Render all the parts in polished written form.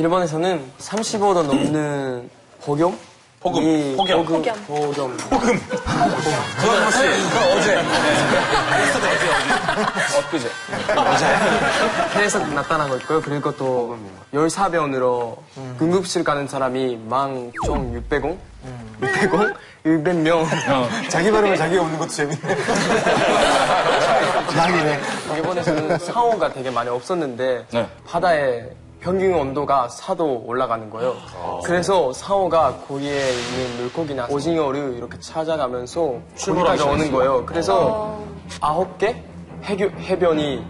일본에서는 35도 넘는 폭염? 폭염. 그건 어제. 엊그제. 해에서 나타난 거 있고요. 그리고 또 열사병으로 응급실 가는 사람이 11,600명? 600명. 자기 발음을 자기가 웃는 것도 재밌네. 낙이네. 일본에서는 상어가 되게 많이 없었는데 네. 바다에 평균 온도가 4도 올라가는 거예요. 그래서 상어가 거기에 있는 물고기나 오징어를 이렇게 찾아가면서 거기까지 오는 거예요. 그래서 9개 해변이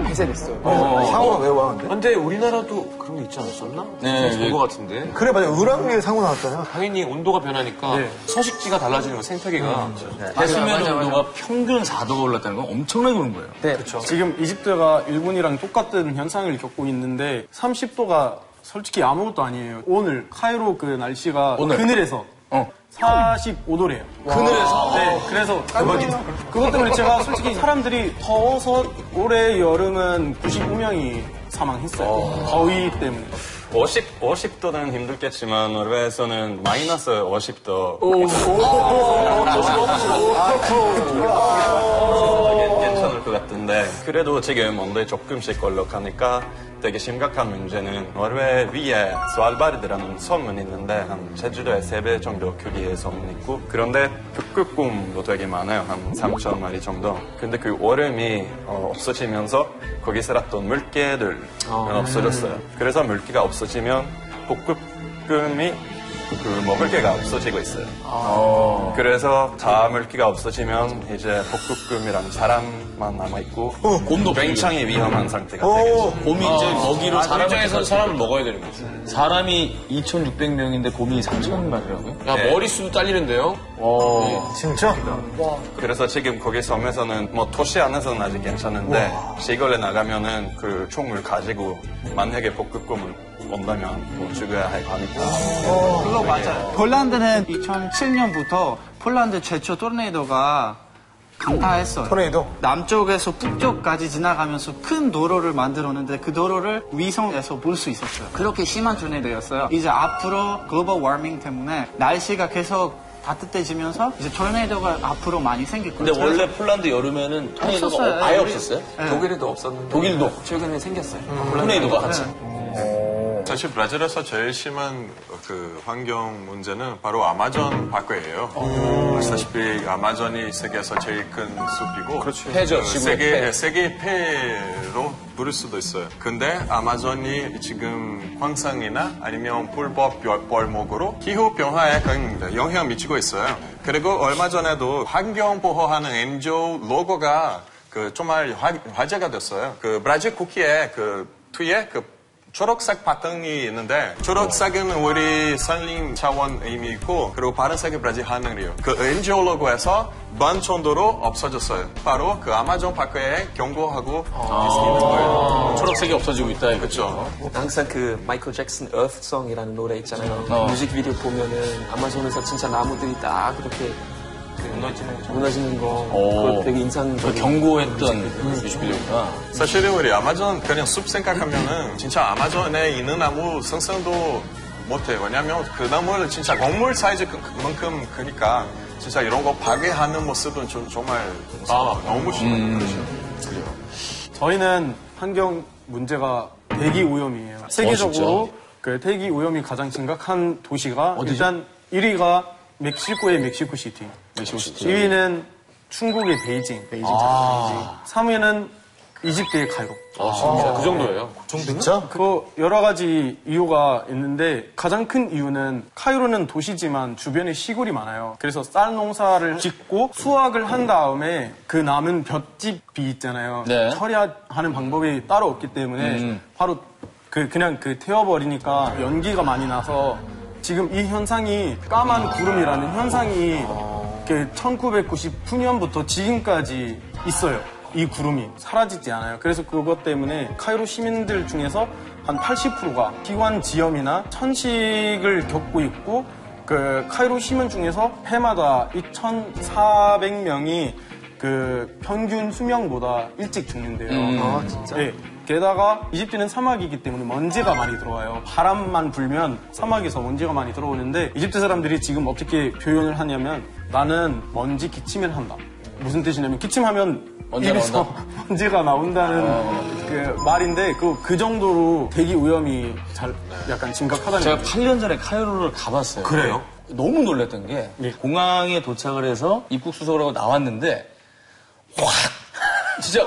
폐쇄됐어요. 상어가 왜 와, 근데? 근데 우리나라도 그런 게 있지 않았었나? 네, 본것 같은데. 그래, 맞아. 을왕리에 상어 나왔잖아요. 당연히 온도가 변하니까 서식지가 달라지는 거, 생태계가. 해수면 온도가 평균 4도가 올랐다는 건 엄청나게 오른 거예요. 네. 지금 이집트가 일본이랑 똑같은 현상을 겪고 있는데 30도가 솔직히 아무것도 아니에요. 오늘 카이로 그 날씨가 그늘에서 45도래요. 그늘에서? 네, 그래서 그것 때문에 제가 솔직히 사람들이 더워서 올해 여름은 95명이 사망했어요. 더위 때문에. 50도는 힘들겠지만 노르웨이에서는 마이너스 50도. 괜찮을 것 같은데 그래도 지금 온도에 조금씩 올라가니까 되게 심각한 문제는 노르웨이 위에 스왈바르드라는 섬은 있는데 한 제주도의 3배 정도 규리의 섬은 있고 그런데 북극곰도 되게 많아요. 한 3천 마리 정도. 근데 그 얼음이 없어지면서 거기 살았던 물개들은 없어졌어요. 그래서 물개가 없어지면 북극곰이 먹을게가 없어지고 있어요. 그래서 다 물기가 없어지면 이제 북극곰이랑 사람만 남아있고 곰도 굉장히 위험한 상태가 되겠죠. 곰이 이제 먹이로 사람 입장에서는 사람을 먹어야 되는 거지. 사람이 2,600명인데 곰이 3,000마리라고요? 야, 머릿수도 잘리는데요? 진짜? 그래서 지금 거기 섬에서는 뭐 도시 안에서는 아직 괜찮은데 시골에 나가면은 그 총을 가지고 만약에 북극곰을 온다면 뭐 죽어야 할 거니까. 그거 맞아요. 폴란드는 2007년부터 폴란드 최초 토네이도가 강타했어요. 토네이도? 남쪽에서 북쪽까지 지나가면서 큰 도로를 만들었는데 그 도로를 위성에서 볼 수 있었어요. 그렇게 심한 토네이도였어요. 이제 앞으로 글로벌 워밍 때문에 날씨가 계속 따뜻해지면서 이제 토네이도가 앞으로 많이 생길 거예요. 근데 원래 폴란드 여름에는 토네이도가 없었어요. 아예 없었어요? 네. 독일에도 없었는데 독일도? 최근에 생겼어요. 토네이도가 같이. 사실 브라질에서 제일 심한 그 환경 문제는 바로 아마존 박쥐예요. 아시다시피 아마존이 세계에서 제일 큰 숲이고 폐죠, 세계 폐로 부를 수도 있어요. 근데 아마존이 지금 황상이나 아니면 불법 벌목으로 기후 변화에 큰 영향을 미치고 있어요. 그리고 얼마 전에도 환경 보호하는 NGO 로고가 그 정말 화제가 됐어요. 그 브라질 국기에 그 뒤에 그 초록색 바탕이 있는데 초록색은 우리 산림 차원 의미 있고 그리고 파란색이 브라질 하늘이에요. 그 NGO 로고에서 반 정도로 없어졌어요. 바로 그 아마존 박쥐에 경고하고 있는 거예요. 초록색이 없어지고 있다. 그렇죠. 항상 그 마이클 잭슨 Earthsong이라는 노래 있잖아요. 뮤직비디오 보면은 아마존에서 진짜 나무들이 딱 그렇게 무너지는 거 그거 되게 인상적이고 경고했던 뮤직비디오구나. 사실은 우리 아마존 그냥 숲 생각하면은 진짜 아마존에 있는 나무 상상도 못해. 왜냐면 그 나무는 진짜 건물 사이즈만큼 크니까 진짜 이런 거 파괴하는 모습은 정말 너무 싫어요. 저희는 환경 문제가 대기 오염이에요. 세계적으로 그 대기 오염이 가장 심각한 도시가 일단 1위가 멕시코의 멕시코시티. 2위는 중국의 베이징. 3위는 이집트의 카이로. 그 정도예요. 진짜? 그 여러 가지 이유가 있는데 가장 큰 이유는 카이로는 도시지만 주변에 시골이 많아요. 그래서 쌀 농사를 짓고 수확을 한 다음에 그 남은 볏짚이 있잖아요. 네. 처리하는 방법이 따로 없기 때문에 바로 그냥 태워버리니까 연기가 많이 나서 지금 이 현상이 까만 구름이라는 현상이 1999년부터 지금까지 있어요. 이 구름이 사라지지 않아요. 그래서 그것 때문에 카이로 시민들 중에서 한 80%가 기관지염이나 천식을 겪고 있고 그 카이로 시민 중에서 해마다 2,400명이 그 평균 수명보다 일찍 죽는데요. 진짜? 네. 게다가 이집트는 사막이기 때문에 먼지가 많이 들어와요. 바람만 불면 사막에서 먼지가 많이 들어오는데 이집트 사람들이 지금 어떻게 표현을 하냐면 나는 먼지 기침을 한다. 무슨 뜻이냐면 기침하면 입에서 먼지가 나온다는 그 말인데 그 정도로 대기 오염이 약간 심각하다는 제가 거죠. 8년 전에 카이로를 가봤어요. 그래요? 너무 놀랐던 게 공항에 도착을 해서 입국 수속을 하고 나왔는데 확 진짜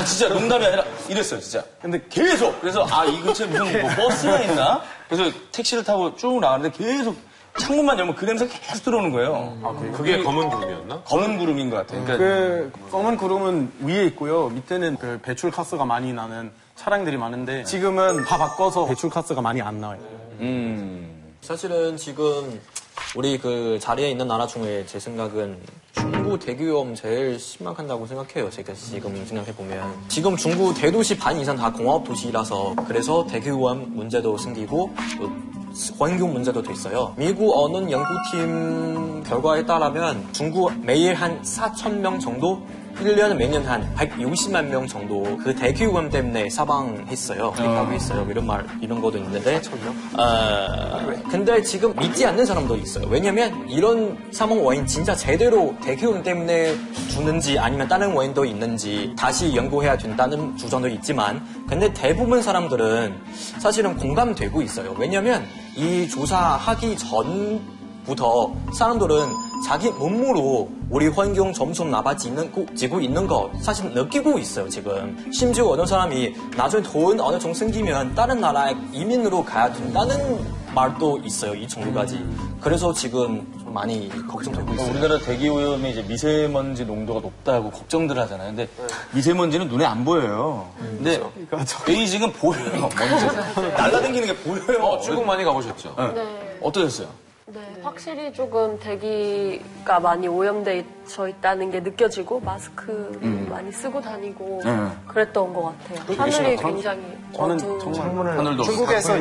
진짜 농담이 아니라 이랬어요 진짜. 근데 계속 그래서 이 근처에 무슨 뭐 버스가 있나? 그래서 택시를 타고 쭉 나가는데 계속 창문만 열면 그 냄새가 계속 들어오는 거예요. 그게 검은 구름이었나? 검은 구름인 것 같아요. 그러니까 그 검은 구름은 위에 있고요. 밑에는 그 배출가스가 많이 나는 차량들이 많은데 지금은 다 바꿔서 배출가스가 많이 안 나와요. 사실은 지금 우리 그 자리에 있는 나라 중에 제 생각은 중국 대기오염 제일 심각한다고 생각해요. 제가 지금 생각해보면. 지금 중국 대도시 반 이상 다 공업 도시라서 그래서 대기오염 문제도 생기고 환경 문제도 됐어요. 미국 어느 연구팀 결과에 따르면 중국 매일 한 4,000명 정도 1년에 매년 한 160만 명 정도 그 대기오염 때문에 사망했어요. 있다고 했어요. 이런 것도 있는데. 근데 지금 믿지 않는 사람도 있어요. 왜냐면 이런 사망 원인 진짜 제대로 대기오염 때문에 죽는지 아니면 다른 원인도 있는지 다시 연구해야 된다는 주장도 있지만 근데 대부분 사람들은 사실은 공감되고 있어요. 왜냐면 이 조사하기 전부터 사람들은 자기 몸으로 우리 환경 점점 나빠지고 있는 거 사실 느끼고 있어요, 지금. 심지어 어떤 사람이 나중에 돈 어느 정도 생기면 다른 나라에 이민으로 가야 된다는 말도 있어요, 이 정도까지. 그래서 지금 좀 많이 걱정되고 있어요. 우리나라 대기오염이 이제 미세먼지 농도가 높다고 걱정들 하잖아요. 근데 미세먼지는 눈에 안 보여요. 근데 베이징은 보여요, 먼지. 날라다니는 게 보여요. 중국 많이 가보셨죠? 네. 어떠셨어요? 네, 확실히 조금 대기가 많이 오염돼 있다는 게 느껴지고 마스크 많이 쓰고 다니고 그랬던 것 같아요. 하늘이 굉장히 저는 어두운 정말 하늘도 중국에서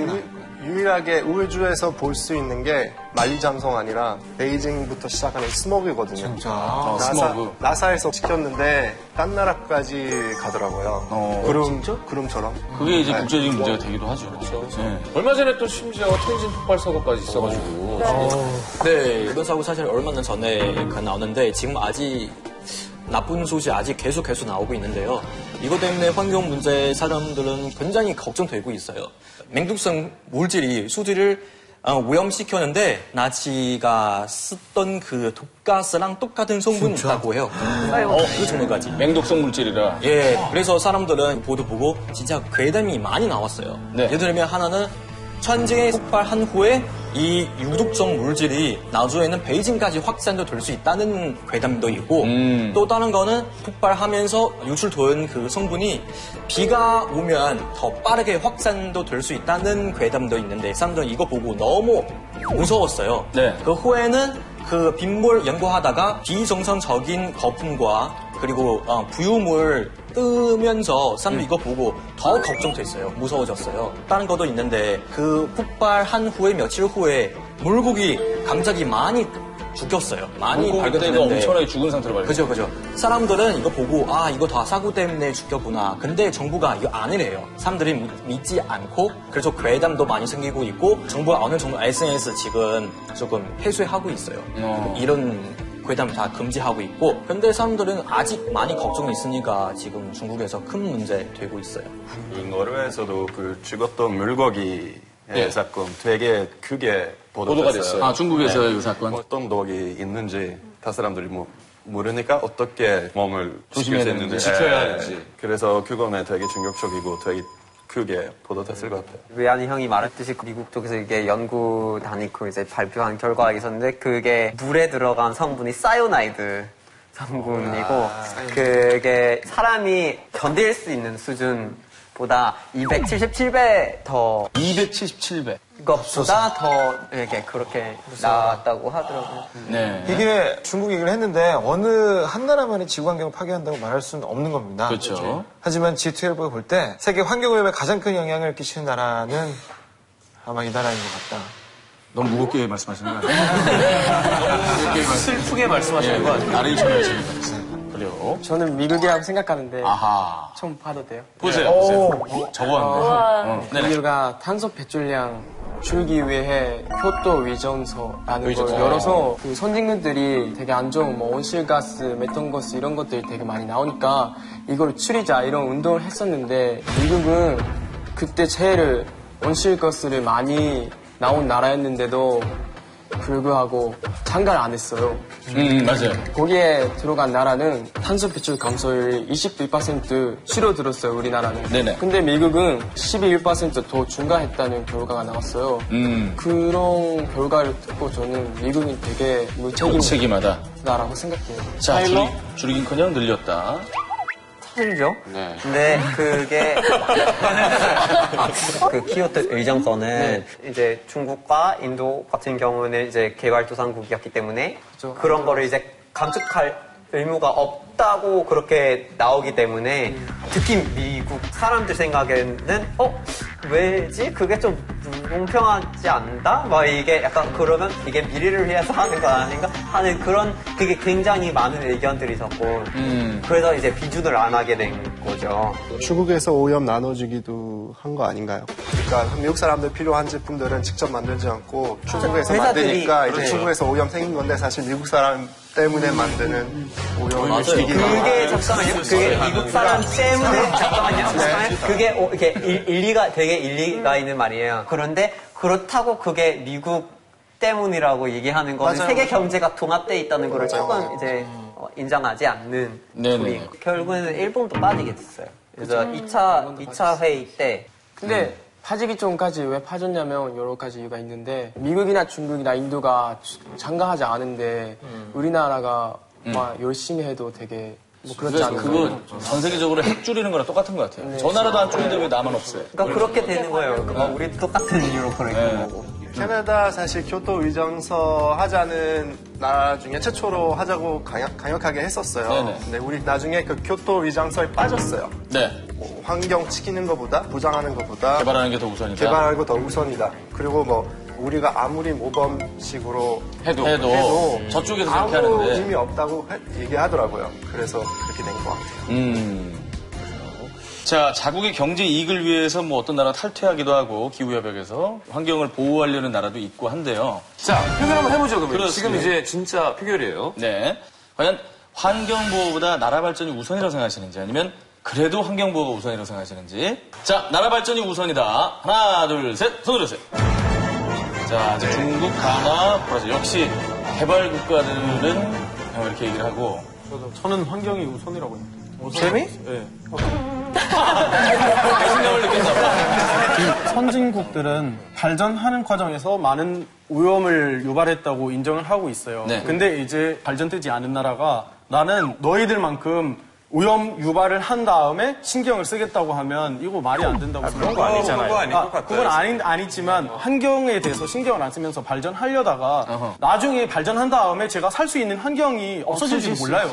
유일하게 우주에서 볼 수 있는 게 만리장성 아니라 베이징부터 시작하는 스모그거든요. 진짜. 스모그. 나사에서 찍혔는데 딴 나라까지 가더라고요. 구름처럼. 그게 이제 국제적인 문제가 되기도 하죠. 네. 얼마 전에 또 심지어 텐진 폭발 사고까지 있어가지고. 네, 이번 사고 사실 얼마 전에 나오는데 지금 아직 나쁜 소식 아직 계속 나오고 있는데요. 이것 때문에 환경 문제 사람들은 굉장히 걱정되고 있어요. 맹독성 물질이 수질을 오염시켰는데 나치가 쓰던 그 독가스랑 똑같은 성분이 있다고 해요. 그 정도까지. 맹독성 물질이라. 예, 그래서 사람들은 보도 보고 진짜 괴담이 많이 나왔어요. 네. 예를 들면 하나는 천지에 폭발한 후에 이 유독성 물질이 나중에는 베이징까지 확산도 될 수 있다는 괴담도 있고 또 다른 거는 폭발하면서 유출된 그 성분이 비가 오면 더 빠르게 확산도 될 수 있다는 괴담도 있는데 사람들은 이거 보고 너무 무서웠어요. 네. 그 후에는 그 빗물 연구하다가 비정상적인 거품과 그리고 부유물 뜨면서 사람들이 이거 보고 더 걱정됐어요. 무서워졌어요. 다른 것도 있는데 그 폭발한 후에 며칠 후에 물고기 갑자기 많이 죽였어요. 많이 물고기 때가 발견됐는데 엄청나게 죽은 상태로 발견. 그죠. 사람들은 이거 보고 이거 다 사고 때문에 죽였구나. 근데 정부가 이거 아니래요. 사람들이 믿지 않고 그래서 괴담도 많이 생기고 있고 정부가 어느 정도 SNS 지금 조금 해소하고 있어요. 이런 괴담 다 금지하고 있고 근데 사람들은 아직 많이 걱정이 있으니까 지금 중국에서 큰 문제 되고 있어요. 그 노르웨이에서도 그 죽었던 물고기 사건 되게 크게 보도가 됐어요. 중국에서의 이 사건. 어떤 독이 있는지 다 사람들이 모르니까 어떻게 몸을 지킬 수 있는지 지켜야 하는지. 그래서 그거는 되게 충격적이고 되게 크게 보도됐을 것 같아요. 외환이 형이 말했듯이 미국 쪽에서 이게 연구 다니고 이제 발표한 결과가 있었는데 그게 물에 들어간 성분이 사이오나이드 성분이고 그게 사람이 견딜 수 있는 수준보다 277배 더 277배. 것보다 더 이렇게 그렇게 나왔다고 하더라고요. 네. 이게 중국 얘기를 했는데 어느 한 나라만의 지구 환경을 파괴한다고 말할 수는 없는 겁니다. 그렇죠. 하지만 G12를 볼 때 세계 환경 오염에 가장 큰 영향을 끼치는 나라는 아마 이 나라인 것 같다. 너무 무겁게 말씀하시는 거 아니에요? 슬프게 말씀하시는 거 아니에요? 나레이션 하시는 거 같아요. 그래요. 저는 미국이라고 생각하는데 아하. 좀 봐도 돼요? 보세요. 보세요. 적어왔네. 미국가 탄소 배출량 줄기 위해 교토 위정서라는 걸 위정서. 열어서 그 선진국들이 되게 안 좋은 뭐 온실가스, 메탄가스 이런 것들이 되게 많이 나오니까 이걸 줄이자 이런 운동을 했었는데 미국은 그때 제일 온실가스를 많이 나온 나라였는데도 불구하고 참가를 안 했어요. 맞아요. 거기에 들어간 나라는 탄소 배출 감소율 21% 줄어들었어요, 우리나라는. 네네. 근데 미국은 11%더 증가했다는 결과가 나왔어요. 그런 결과를 듣고 저는 미국이 되게 무책임하다. 무책임하다라고 생각해요. 자, 줄이긴커녕 늘렸다. 틀죠. 네. 근데 그게 그 키요토 의정서는 이제 중국과 인도 같은 경우는 이제 개발도상국이었기 때문에 그런 거를 이제 감축할 의무가 없다고 그렇게 나오기 때문에 특히 미국 사람들 생각에는 왜지? 그게 좀 공평하지 않다? 막 이게 약간 그러면 이게 미래를 위해서 하는 거 아닌가? 하는 그런 그게 굉장히 많은 의견들이 있었고 그래서 이제 비준을 안 하게 된 거죠. 중국에서 오염 나눠주기도 한 거 아닌가요? 그러니까 미국 사람들 필요한 제품들은 직접 만들지 않고 중국에서 만드니까 이제 중국에서 오염 생긴 건데 사실 미국 사람 때문에 만드는 오염을 줄이기가 그게 잠깐만요. 그게 미국 사람 때문에 잠깐만요. 그게 이렇게 일리가 되게 일리가 있는 말이에요. 그런데 그렇다고 그게 미국 때문이라고 얘기하는 거는 세계 경제가 통합돼 있다는 거를 조금 이제 인정하지 않는 우리 결국에는 일본도 빠지게 됐어요. 그래서 2차 회의 때 근데 파지기 전까지 왜 파졌냐면 여러 가지 이유가 있는데 미국이나 중국이나 인도가 참가하지 않은데 우리나라가 막 열심히 해도 되게 뭐 그렇지 않아요. 그건 전 세계적으로 핵 줄이는 거랑 똑같은 것 같아요. 저 나라도 안 줄이는데 왜 나만 없어요? 그러니까 그렇게 되는 거예요. 우리 똑같은 이유로 그런 거고. 캐나다 사실 교토 의정서 하자는 나라 중에 최초로 하자고 강력하게 했었어요. 네네. 근데 우리 나중에 그 교토 의정서에 빠졌어요. 네. 뭐 환경 지키는 것보다 보장하는 것보다 개발하는 게 더 우선이다. 개발하는 거 더 우선이다. 그리고 뭐 우리가 아무리 모범식으로 해도 저쪽에서 그렇게 아무 하는데 의미 없다고 얘기하더라고요. 그래서 그렇게 된 것 같아요. 자, 자국의 경제 이익을 위해서 뭐 어떤 나라가 탈퇴하기도 하고 기후협약에서 환경을 보호하려는 나라도 있고 한데요. 자, 표결 한번 해보죠, 그러면. 그렇습니다. 지금 이제 진짜 표결이에요. 네. 과연 환경보호보다 나라 발전이 우선이라고 생각하시는지 아니면 그래도 환경보호가 우선이라고 생각하시는지. 자, 나라 발전이 우선이다. 하나, 둘, 셋, 손 들으세요. 자, 이제 중국, 가나, 브라질. 역시 개발 국가들은 이렇게 얘기를 하고. 저는 환경이 우선이라고 해요. 재미? 네. 배신감을 느꼈나 봐. 선진국들은 발전하는 과정에서 많은 오염을 유발했다고 인정을 하고 있어요. 네. 근데 이제 발전되지 않은 나라가 나는 너희들만큼 오염 유발을 한 다음에 신경을 쓰겠다고 하면 이거 말이 안 된다고 그런 거 아니잖아요. 그거 아닌 것 같아요. 그건 아니지만 환경에 대해서 신경을 안 쓰면서 발전하려다가 나중에 발전한 다음에 제가 살 수 있는 환경이 없어질지 몰라요.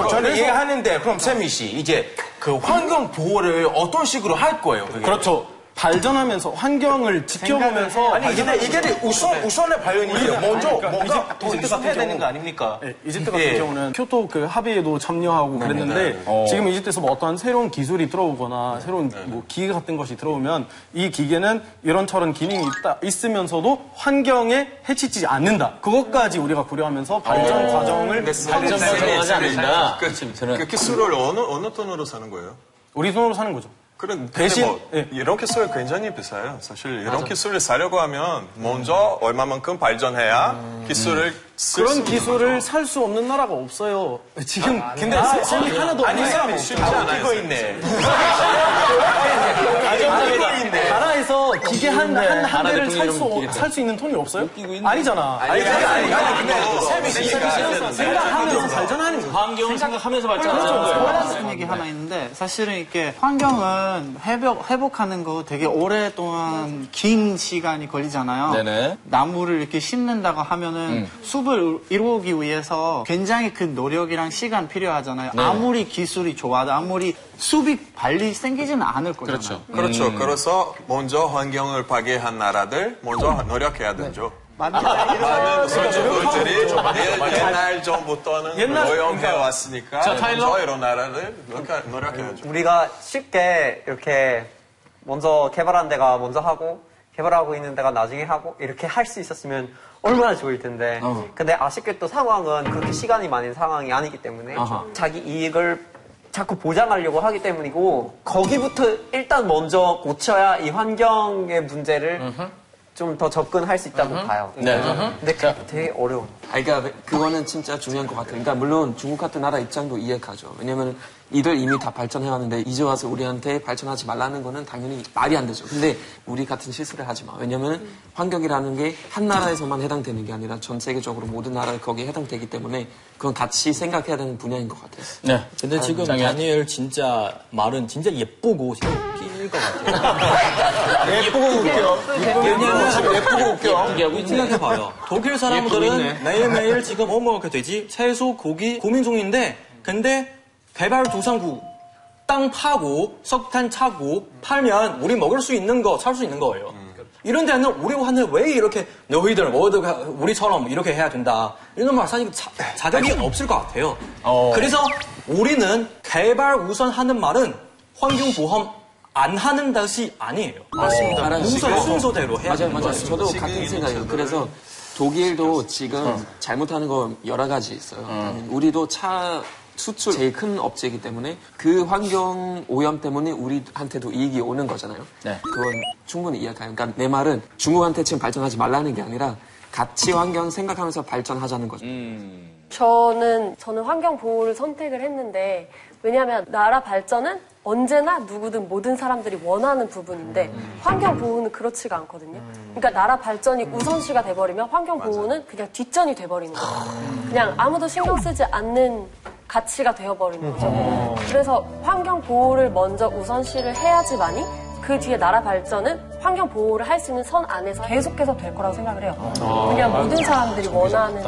저는 이해하는데, 그럼 세미 씨, 이제 그 환경 보호를 어떤 식으로 할 거예요? 그게? 그렇죠. 발전하면서 환경을 지켜보면서 아니 근데 이게 우선의 발견이에요. 먼저 뭔가 더 해야 되는 거 아닙니까? 네, 이집트 같은 경우는 교토 그 합의에도 참여하고 그랬는데 지금 이집트에서 뭐 어떠한 새로운 기술이 들어오거나 새로운 뭐 기계 같은 것이 들어오면 이 기계는 이런저런 기능이 있으면서도 환경에 해치지 않는다. 그것까지 우리가 고려하면서 발전 과정을 발전하지 않는다. 그 기술을 어느 돈으로 사는 거예요? 우리 손으로 사는 거죠. 그런 대신 이런 기술 굉장히 비싸요. 사실 이런 기술을 사려고 하면 먼저 얼마만큼 발전해야 기술을 쓸 그런 수 기술을 살 수 없는 나라가 없어요. 지금 근데 셈이 하나도 없는 사람이 쉽지 않아요. 이거 있네. 나라에서 기계 한 대를 살 수 있는 돈이 없어요? 아니잖아. 근데 생각하면서 발전하는 거죠. 환경을 생각하면서 발전하는 거예요. 그런 얘기 하나 있는데 사실은 이렇게 환경은 회복하는 거 되게 오랫동안 긴 시간이 걸리잖아요. 네네. 나무를 이렇게 심는다고 하면은 숲을 이루기 위해서 굉장히 큰 노력이랑 시간 필요하잖아요. 네. 아무리 기술이 좋아도 아무리 숲이 빨리 생기지는 않을 거잖아요. 그렇죠. 그래서 먼저 환경을 파괴한 나라들 먼저 노력해야 되죠. 많은 선수들이 옛날 전부터는 노력해 왔으니까 저희로 나라를 노력해야죠. 우리가 쉽게 이렇게 먼저 개발한 데가 먼저 하고 개발하고 있는 데가 나중에 하고 이렇게 할 수 있었으면 얼마나 좋을 텐데 근데 아쉽게 또 상황은 그렇게 시간이 많은 상황이 아니기 때문에 자기 이익을 자꾸 보장하려고 하기 때문이고 거기부터 일단 먼저 고쳐야 이 환경의 문제를 좀 더 접근할 수 있다고 봐요. 네. 근데 되게 어려워. 그러니까 그거는 진짜 중요한 것 같아요. 그러니까 물론 중국 같은 나라 입장도 이해가죠. 왜냐면 이들 이미 다 발전해왔는데 이제 와서 우리한테 발전하지 말라는 거는 당연히 말이 안 되죠. 근데 우리 같은 실수를 하지 마. 왜냐면 환경이라는 게 한 나라에서만 해당되는 게 아니라 전 세계적으로 모든 나라에 거기에 해당되기 때문에 그건 같이 생각해야 되는 분야인 것 같아요. 네. 근데 지금 다니엘 진짜 말은 진짜 예쁘고 웃길 것 같아요. 예쁘고 웃겨. 예쁘고 웃겨. 생각해봐요. 독일 사람들은 매일매일 지금 먹게 되지 채소, 고기 고민 중인데 근데 개발도상국 땅 파고 석탄 차고 팔면 우리 먹을 수 있는 거 살 수 있는 거예요. 이런 데는 우리한테 왜 이렇게 너희들 모두 우리처럼 이렇게 해야 된다 이런 말 사실 자격이 없을 것 같아요. 그래서 우리는 개발 우선 하는 말은 환경보험 안 하는 것이 아니에요. 맞습니다. 순서대로 해야 돼요. 맞아요. 저도 같은 생각이에요. 그래서 독일도 지금 잘못하는 거 여러 가지 있어요. 우리도 차 수출 제일 큰 업체이기 때문에 그 환경 오염 때문에 우리한테도 이익이 오는 거잖아요. 네. 그건 충분히 이해가요. 그러니까 내 말은 중국한테 지금 발전하지 말라는 게 아니라 같이 환경 생각하면서 발전하자는 거죠. 저는 환경 보호를 선택을 했는데 왜냐하면 나라 발전은 언제나 누구든 모든 사람들이 원하는 부분인데 환경 보호는 그렇지가 않거든요. 그러니까 나라 발전이 우선시가 돼버리면 환경 보호는 그냥 뒷전이 돼버리는 거예요. 그냥 아무도 신경 쓰지 않는 가치가 되어버리는 거죠. 그래서 환경 보호를 먼저 우선시를 해야지만이 그 뒤에 나라 발전은 환경 보호를 할 수 있는 선 안에서 계속해서 될 거라고 생각을 해요. 그냥 모든 사람들이 원하는.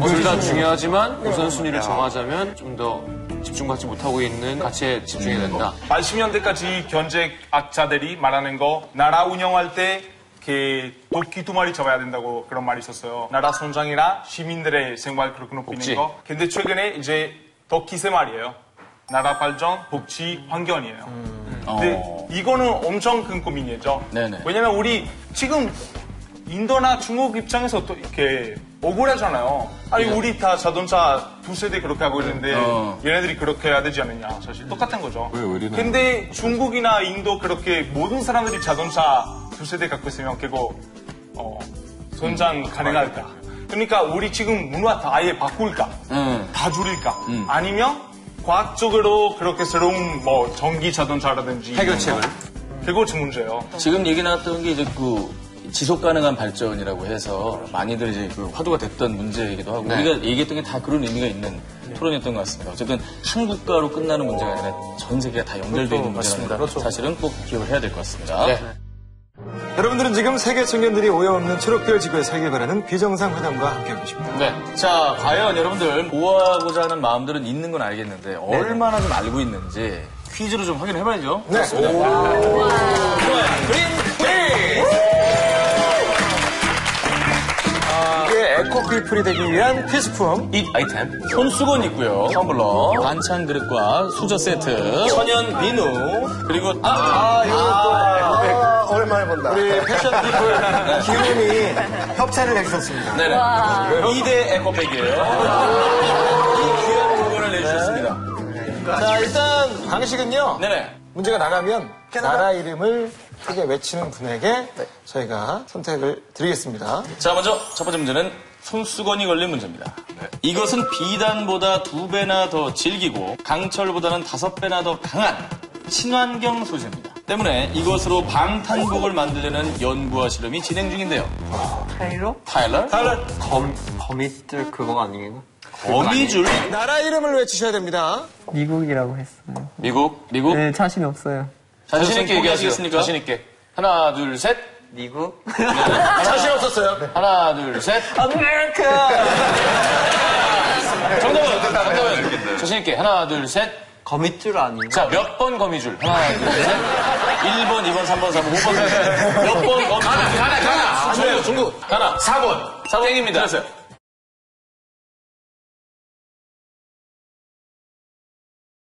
둘 다 중요하지만 우선순위를 정하자면 좀 더 집중받지 못하고 있는 가치에 집중해야 된다. 80년대까지 경제학자들이 말하는 거 나라 운영할 때 도끼 두 마리 잡아야 된다고 그런 말이 있었어요. 나라 성장이나 시민들의 생활 그렇게 높이는 거. 근데 최근에 이제 도끼 세 마리예요. 나라 발전, 복지, 환경이에요. 근데 이거는 엄청 큰 고민이죠. 네네. 왜냐면 우리 지금 인도나 중국 입장에서 또 이렇게 억울하잖아요. 아니 우리 다 자동차 두 세대 그렇게 하고 있는데 얘네들이 그렇게 해야 되지 않느냐. 사실 똑같은 거죠. 근데 중국이나 인도 그렇게 모든 사람들이 자동차 두 세대 갖고 있으면 그거 성장 가능할까? 그러니까 우리 지금 문화 다 아예 바꿀까? 다 줄일까? 아니면 과학적으로 그렇게 새로운 전기 자동차라든지 해결책을. 그거 문제예요. 지금 얘기 나왔던 게 이제 지속 가능한 발전이라고 해서 많이들 이제 화두가 됐던 문제이기도 하고 우리가 얘기했던 게 다 그런 의미가 있는 토론이었던 것 같습니다. 어쨌든 한 국가로 끝나는 문제가 아니라 전 세계가 다 연결되어 있는 문제라는 사실은 꼭 기억을 해야 될 것 같습니다. 네. 여러분들은 지금 세계 청년들이 오염 없는 초록별 지구에 살길 바라는 비정상 회담과 함께하고 계십니다. 네. 자, 과연 여러분들 보호하고자 하는 마음들은 있는 건 알겠는데 얼마나 좀 알고 있는지 퀴즈로 좀 확인을 해봐야죠. 네. 좋아요. 그린 퀴즈! 이게 에코피플이 되기 위한 필수품. 이 아이템. 손수건 있고요. 텀블러, 반찬 그릇과 수저 세트, 천연 비누, 그리고 이거 또 오랜만에 본다. 우리 패션 피플 기훈이 협찬을 해주셨습니다. 네네. 2대 에코백이에요. 이 귀한 물건을 내주셨습니다. 자, 일단 방식은요. 네네. 문제가 나가면 나라 이름을 크게 외치는 분에게 저희가 선택을 드리겠습니다. 자, 먼저 첫 번째 문제는 손수건이 걸린 문제입니다. 이것은 비단보다 2배나 더 질기고 강철보다는 5배나 더 강한 친환경 소재입니다. 때문에 이것으로 방탄복을 만들려는 연구와 실험이 진행 중인데요. 타일러? 거미줄 그거 아니에요? 거미줄? 나라 이름을 외치셔야 됩니다. 미국이라고 했어요. 미국? 네, 자신 없어요. 자신 있게 얘기하시겠습니까? 자신 있게. 하나, 둘, 셋. 미국? 자신 없었어요. 하나, 둘, 셋. 아메리카! 정답은 자신 있게. 하나, 둘, 셋. 거미줄 아니에요? 자, 몇 번 거미줄? 하나, 둘, 셋. 1번, 2번, 3번, 4번, 5번. 몇 번 거미줄? 가나. 중국. 하나. 4번. 4번 땡입니다.